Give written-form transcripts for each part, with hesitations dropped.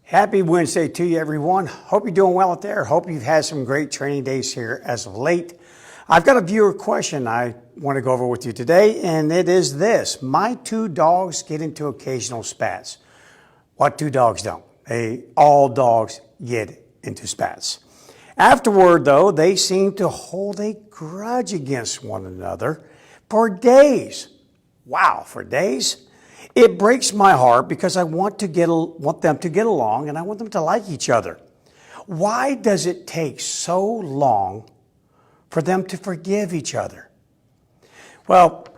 Happy Wednesday to you, everyone. Hope you're doing well out there. Hope you've had some great training days here as of late. I've got a viewer question I want to go over with you today, and it is this. My two dogs get into occasional spats. What two dogs don't? All dogs get into spats. Afterward, though, they seem to hold a grudge against one another for days. Wow, for days? It breaks my heart because I want them to get along and I want them to like each other. Why does it take so long for them to forgive each other? Well,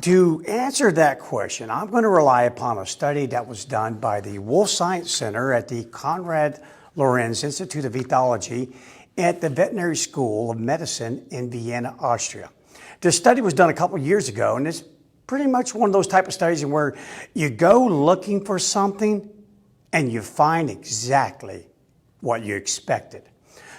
to answer that question, I'm going to rely upon a study that was done by the Wolf Science Center at the Konrad Lorenz Institute of Ethology at the Veterinary School of Medicine in Vienna, Austria. This study was done a couple of years ago, and it's pretty much one of those type of studies where you go looking for something and you find exactly what you expected.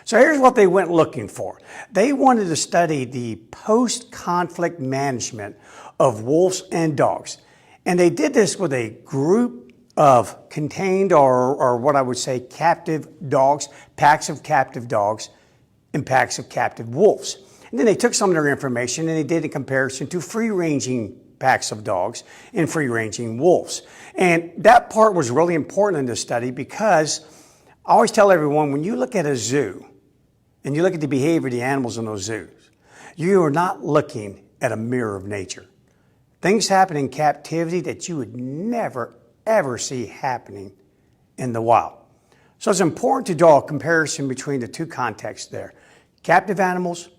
So here's what they went looking for. They wanted to study the post-conflict management of wolves and dogs. And they did this with a group of contained or what I would say captive dogs, packs of captive dogs, and packs of captive wolves. And then they took some of their information and they did a comparison to free-ranging packs of dogs and free-ranging wolves. And that part was really important in this study because I always tell everyone, when you look at a zoo and you look at the behavior of the animals in those zoos, you are not looking at a mirror of nature. Things happen in captivity that you would never, ever see happening in the wild. So it's important to draw a comparison between the two contexts there. Captive animals,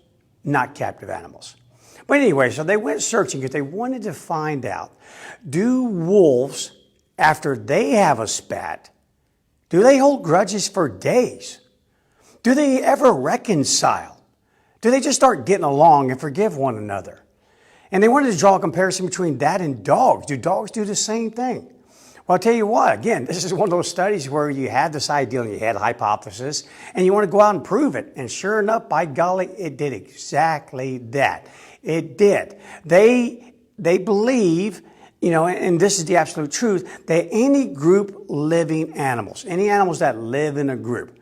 not captive animals. But anyway, so they went searching because they wanted to find out, do wolves, after they have a spat, do they hold grudges for days? Do they ever reconcile? Do they just start getting along and forgive one another? And they wanted to draw a comparison between that and dogs. Do dogs do the same thing? Well, I'll tell you what, again, this is one of those studies where you had this idea and you had a hypothesis and you want to go out and prove it. And sure enough, by golly, it did exactly that. It did. They believe, and this is the absolute truth, that any group living animals, any animals that live in a group,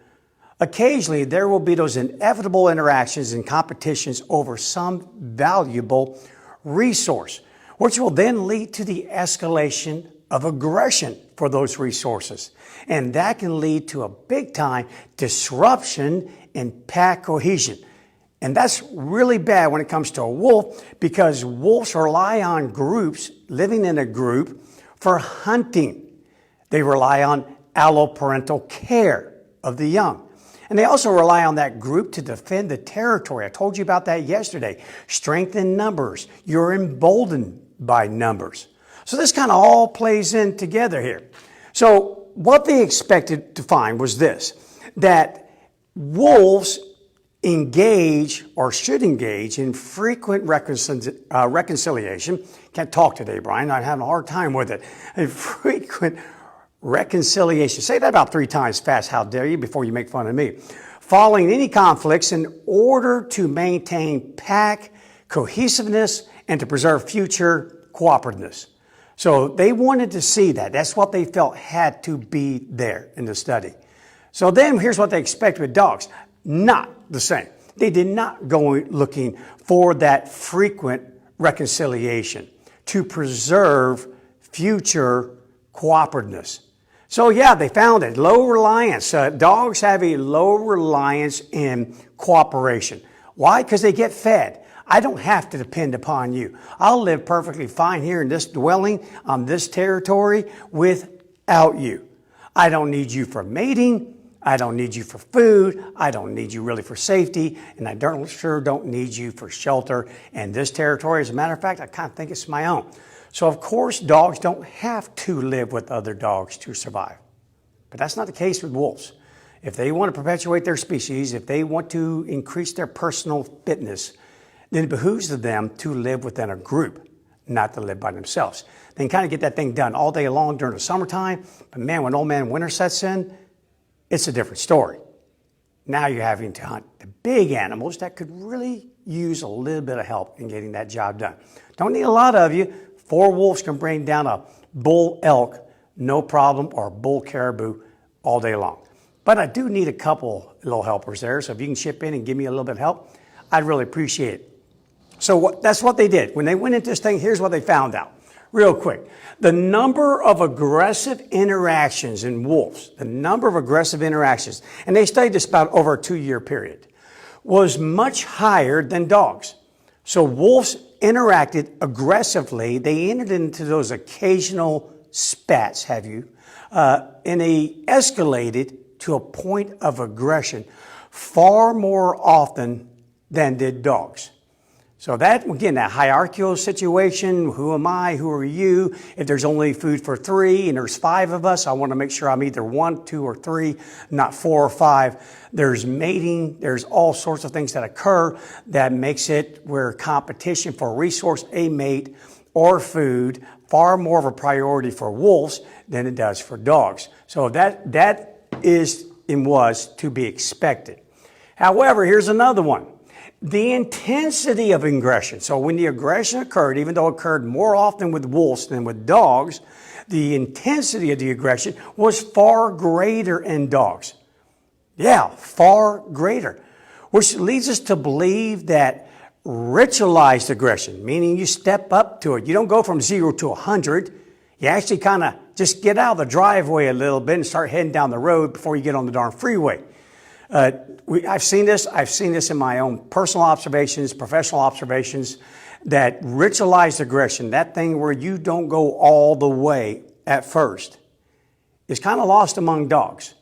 occasionally there will be those inevitable interactions and competitions over some valuable resource, which will then lead to the escalation of aggression for those resources. And that can lead to a big time disruption in pack cohesion. And that's really bad when it comes to a wolf because wolves rely on groups, living in a group, for hunting. They rely on alloparental care of the young. And they also rely on that group to defend the territory. I told you about that yesterday. Strength in numbers. You're emboldened by numbers. So this kind of all plays in together here. So what they expected to find was this, that wolves engage or should engage in frequent reconciliation. Can't talk today, Brian. I'm having a hard time with it. A frequent reconciliation. Say that about 3 times fast, how dare you, before you make fun of me. Following any conflicts in order to maintain pack cohesiveness and to preserve future cooperativeness. So they wanted to see that. That's what they felt had to be there in the study. So then here's what they expect with dogs. Not the same. They did not go looking for that frequent reconciliation to preserve future cooperativeness. So yeah, they found it. Low reliance. Dogs have a low reliance in cooperation. Why? Because they get fed. I don't have to depend upon you. I'll live perfectly fine here in this dwelling on this territory without you. I don't need you for mating. I don't need you for food. I don't need you really for safety. And I sure don't need you for shelter. And this territory, as a matter of fact, I kind of think it's my own. So of course, dogs don't have to live with other dogs to survive. But that's not the case with wolves. If they want to perpetuate their species, if they want to increase their personal fitness, then it behooves them to live within a group, not to live by themselves. They can kind of get that thing done all day long during the summertime. But man, when old man winter sets in, it's a different story. Now you're having to hunt the big animals that could really use a little bit of help in getting that job done. Don't need a lot of you. 4 wolves can bring down a bull elk, no problem, or bull caribou all day long. But I do need a couple little helpers there, so if you can chip in and give me a little bit of help, I'd really appreciate it. So that's what they did. When they went into this thing, here's what they found out. Real quick. The number of aggressive interactions in wolves, and they studied this about over a 2-year period, was much higher than dogs. So wolves interacted aggressively. They entered into those occasional spats, and they escalated to a point of aggression far more often than did dogs. So that, again, that hierarchical situation, who am I, who are you? If there's only food for 3 and there's 5 of us, I want to make sure I'm either 1, 2, or 3, not 4 or 5. There's mating, there's all sorts of things that occur that makes it where competition for a resource, a mate, or food, far more of a priority for wolves than it does for dogs. So that is and was to be expected. However, here's another one. The intensity of aggression. So when the aggression occurred, even though it occurred more often with wolves than with dogs, the intensity of the aggression was far greater in dogs. Yeah, far greater. Which leads us to believe that ritualized aggression, meaning you step up to it. You don't go from 0 to 100. You actually kind of just get out of the driveway a little bit and start heading down the road before you get on the darn freeway. I've seen this in my own personal observations, professional observations, that ritualized aggression, that thing where you don't go all the way at first, is kind of lost among dogs.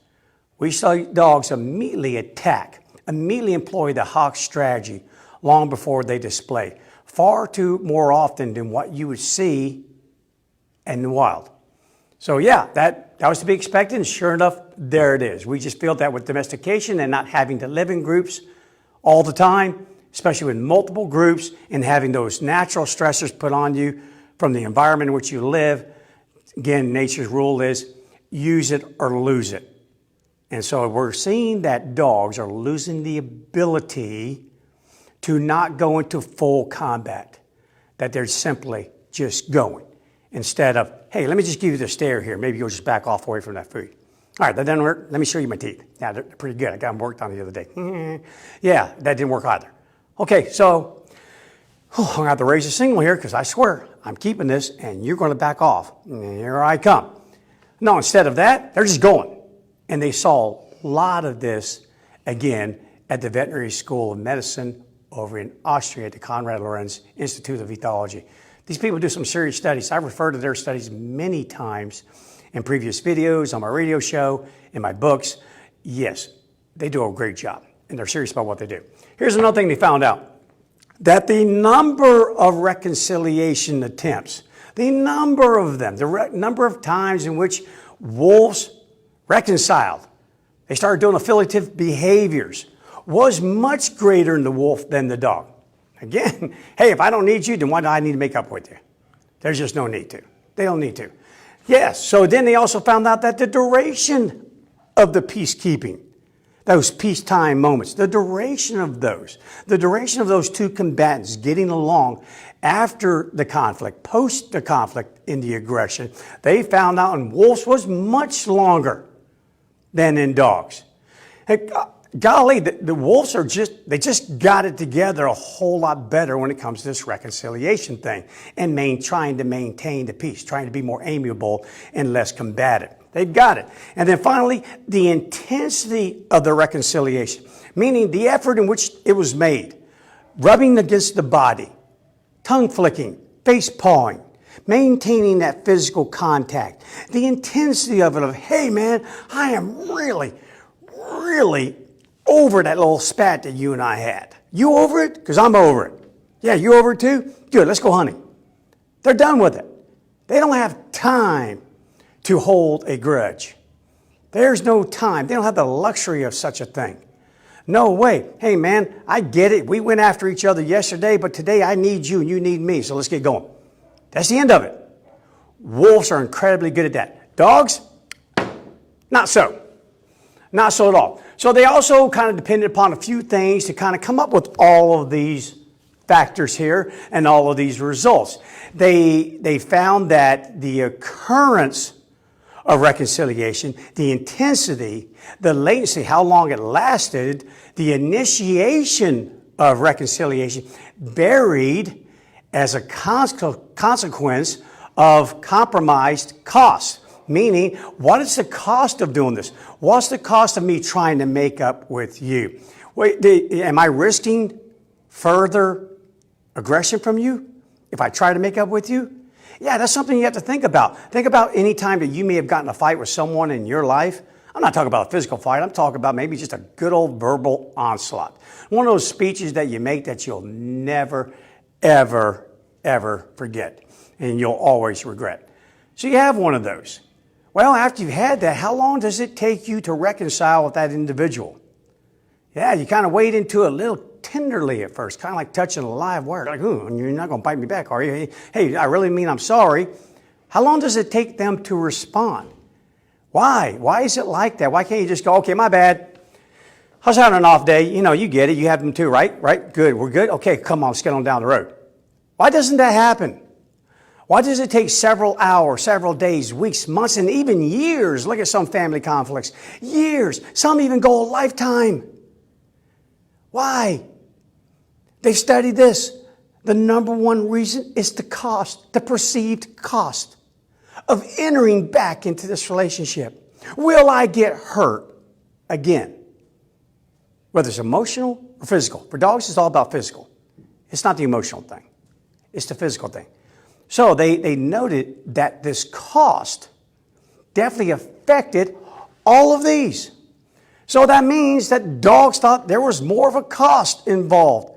We saw dogs immediately attack, immediately employ the hawk strategy long before they display, far too more often than what you would see in the wild. So yeah, that was to be expected, and sure enough, there it is. We just feel that with domestication and not having to live in groups all the time, especially with multiple groups, and having those natural stressors put on you from the environment in which you live. Again, nature's rule is use it or lose it. And so we're seeing that dogs are losing the ability to not go into full combat, that they're simply just going. Instead of, hey, let me just give you the stare here. Maybe you'll just back off away from that food. All right, that doesn't work. Let me show you my teeth. Yeah, they're pretty good. I got them worked on the other day. Yeah, that didn't work either. Okay, so I'm going to have to raise a signal here because I swear I'm keeping this and you're going to back off. And here I come. No, instead of that, they're just going. And they saw a lot of this, again, at the Veterinary School of Medicine over in Austria at the Konrad Lorenz Institute of Ethology. These people do some serious studies. I've referred to their studies many times in previous videos, on my radio show, in my books. Yes, they do a great job, and they're serious about what they do. Here's another thing they found out, that the number of reconciliation attempts, the number of them, the number of times in which wolves reconciled, they started doing affiliative behaviors, was much greater in the wolf than the dog. Again, hey, if I don't need you, then why do I need to make up with you? There's just no need to. They don't need to. Yes, so then they also found out that the duration of the peacekeeping, those peacetime moments, the duration of those two combatants getting along after the conflict, post the conflict in the aggression, they found out in wolves was much longer than in dogs. Hey, golly, the wolves they just got it together a whole lot better when it comes to this reconciliation thing and trying to maintain the peace, trying to be more amiable and less combative. They've got it. And then finally, the intensity of the reconciliation, meaning the effort in which it was made, rubbing against the body, tongue flicking, face pawing, maintaining that physical contact, the intensity of it hey man, I am really over that little spat that you and I had. You over it? Because I'm over it. Yeah, you over it too? Good, let's go hunting. They're done with it. They don't have time to hold a grudge. There's no time. They don't have the luxury of such a thing. No way. Hey man, I get it. We went after each other yesterday, but today I need you and you need me, so let's get going. That's the end of it. Wolves are incredibly good at that. Dogs, not so. Not so at all. So they also kind of depended upon a few things to kind of come up with all of these factors here and all of these results. They found that the occurrence of reconciliation, the intensity, the latency, how long it lasted, the initiation of reconciliation, buried as a consequence of compromised costs. Meaning, what is the cost of doing this? What's the cost of me trying to make up with you? Wait, am I risking further aggression from you if I try to make up with you? Yeah, that's something you have to think about. Think about any time that you may have gotten in a fight with someone in your life. I'm not talking about a physical fight. I'm talking about maybe just a good old verbal onslaught. One of those speeches that you make that you'll never, ever, ever forget. And you'll always regret. So you have one of those. Well, after you've had that, how long does it take you to reconcile with that individual? Yeah, you kind of wade into it a little tenderly at first, kind of like touching a live wire. Like, ooh, you're not going to bite me back, are you? Hey, I really mean I'm sorry. How long does it take them to respond? Why? Why is it like that? Why can't you just go, okay, my bad. I was having an off day. You know, you get it. You have them too, right? Right? Good. We're good? Okay, come on, let's get on down the road. Why doesn't that happen? Why does it take several hours, several days, weeks, months, and even years? Look at some family conflicts. Years. Some even go a lifetime. Why? They studied this. The number one reason is the cost, the perceived cost of entering back into this relationship. Will I get hurt again? Whether it's emotional or physical. For dogs, it's all about physical. It's not the emotional thing. It's the physical thing. So they noted that this cost definitely affected all of these. So that means that dogs thought there was more of a cost involved.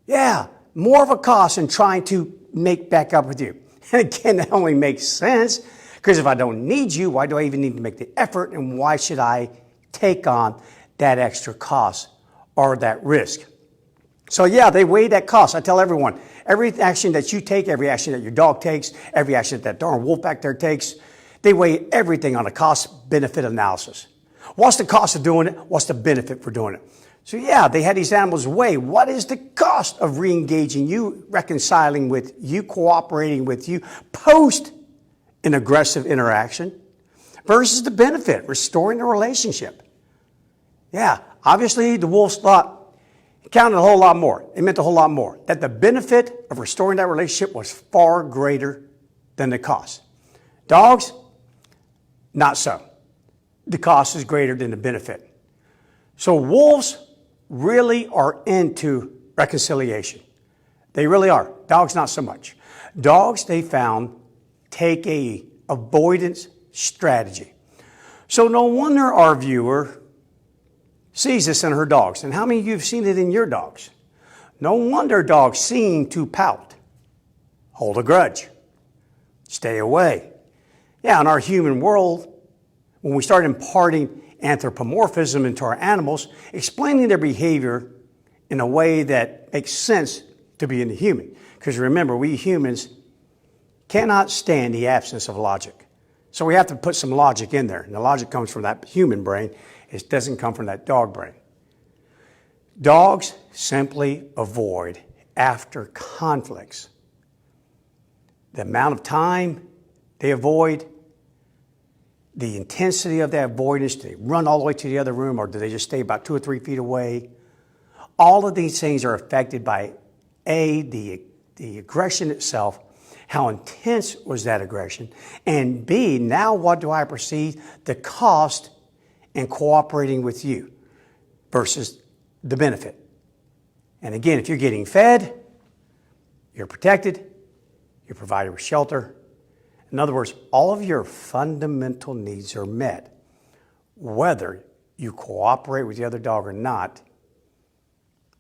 Yeah, more of a cost in trying to make back up with you. And again, that only makes sense because if I don't need you, why do I even need to make the effort? And why should I take on that extra cost or that risk? So yeah, they weigh that cost. I tell everyone, every action that you take, every action that your dog takes, every action that that darn wolf back there takes, they weigh everything on a cost-benefit analysis. What's the cost of doing it? What's the benefit for doing it? So yeah, they had these animals weigh what is the cost of re-engaging you, reconciling with you, cooperating with you, post an aggressive interaction versus the benefit, restoring the relationship. Yeah, obviously the wolves thought it counted a whole lot more. It meant a whole lot more. That the benefit of restoring that relationship was far greater than the cost. Dogs, not so. The cost is greater than the benefit. So wolves really are into reconciliation. They really are. Dogs, not so much. Dogs, they found, take a avoidance strategy. So no wonder our viewer sees this in her dogs. And how many of you have seen it in your dogs? No wonder dogs seem to pout, hold a grudge, stay away. Yeah, in our human world, when we start imparting anthropomorphism into our animals, explaining their behavior in a way that makes sense to being a human. Because remember, we humans cannot stand the absence of logic. So we have to put some logic in there. And the logic comes from that human brain. It doesn't come from that dog brain. Dogs simply avoid after conflicts. The amount of time they avoid, the intensity of that avoidance, do they run all the way to the other room or do they just stay about 2 or 3 feet away? All of these things are affected by A, the aggression itself, how intense was that aggression, and B, now what do I perceive the cost in cooperating with you versus the benefit. And again, if you're getting fed, you're protected, you're provided with shelter. In other words, all of your fundamental needs are met. Whether you cooperate with the other dog or not,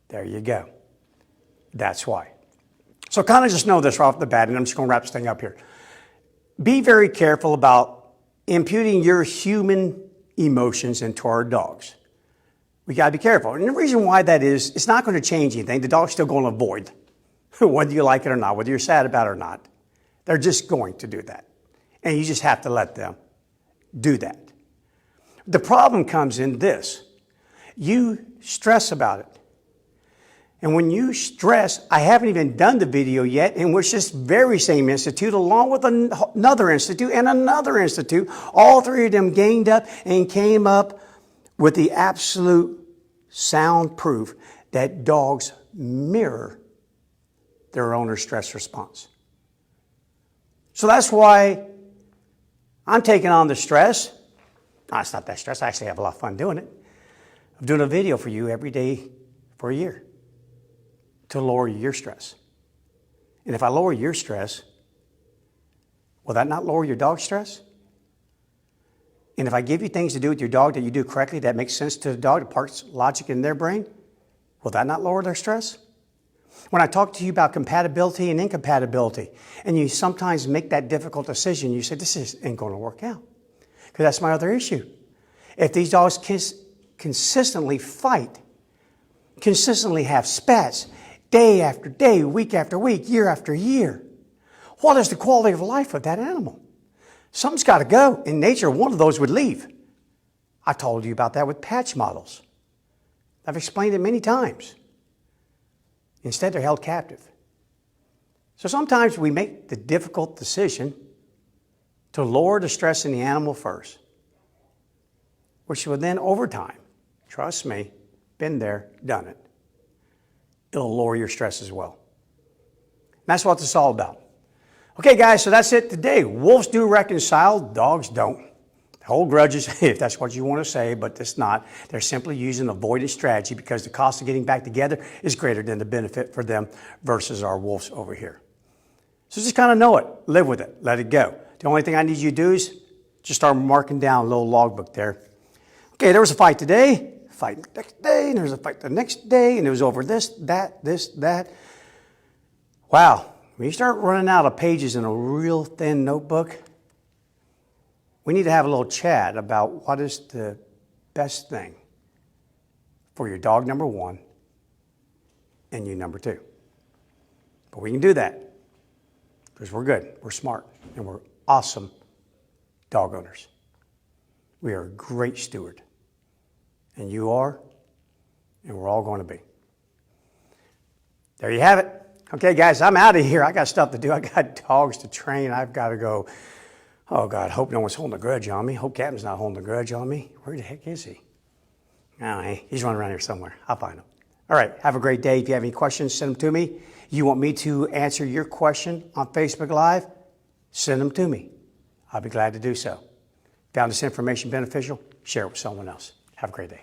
there you go. That's why. So kind of just know this right off the bat, and I'm just going to wrap this thing up here. Be very careful about imputing your human emotions into our dogs. We got to be careful. And the reason why that is, it's not going to change anything. The dog's still going to avoid, whether you like it or not, whether you're sad about it or not. They're just going to do that. And you just have to let them do that. The problem comes in this. You stress about it. And when you stress, I haven't even done the video yet, in which this very same institute, along with another institute and another institute, all three of them ganged up and came up with the absolute sound proof that dogs mirror their owner's stress response. So that's why I'm taking on the stress. No, it's not that stress. I actually have a lot of fun doing it. I'm doing a video for you every day for a year to lower your stress. And if I lower your stress, will that not lower your dog's stress? And if I give you things to do with your dog that you do correctly, that makes sense to the dog, that parts logic in their brain, will that not lower their stress? When I talk to you about compatibility and incompatibility, and you sometimes make that difficult decision, you say, this ain't going to work out. Because that's my other issue. If these dogs consistently fight, consistently have spats, day after day, week after week, year after year, what is the quality of life of that animal? Something's got to go. In nature, one of those would leave. I told you about that with patch models. I've explained it many times. Instead, they're held captive. So sometimes we make the difficult decision to lower the stress in the animal first, which will then, over time, trust me, been there, done it, it'll lower your stress as well. And that's what this is all about. Okay, guys, so that's it today. Wolves do reconcile, dogs don't. Hold grudges, if that's what you want to say, but it's not. They're simply using avoidance strategy because the cost of getting back together is greater than the benefit for them versus our wolves over here. So just kind of know it, live with it, let it go. The only thing I need you to do is just start marking down a little logbook there. Okay, there was a fight today, fight the next day, and there was a fight the next day, and it was over this, that. Wow, when you start running out of pages in a real thin notebook, we need to have a little chat about what is the best thing for your dog, number one, and you, number two. But we can do that because we're good, we're smart, and we're awesome dog owners. We are a great steward. And you are, and we're all going to be. There you have it. Okay, guys, I'm out of here. I got stuff to do. I got dogs to train. I've got to go. Oh, God, hope no one's holding a grudge on me. Hope Captain's not holding a grudge on me. Where the heck is he? Oh, hey, he's running around here somewhere. I'll find him. All right, have a great day. If you have any questions, send them to me. You want me to answer your question on Facebook Live? Send them to me. I'll be glad to do so. Found this information beneficial? Share it with someone else. Have a great day.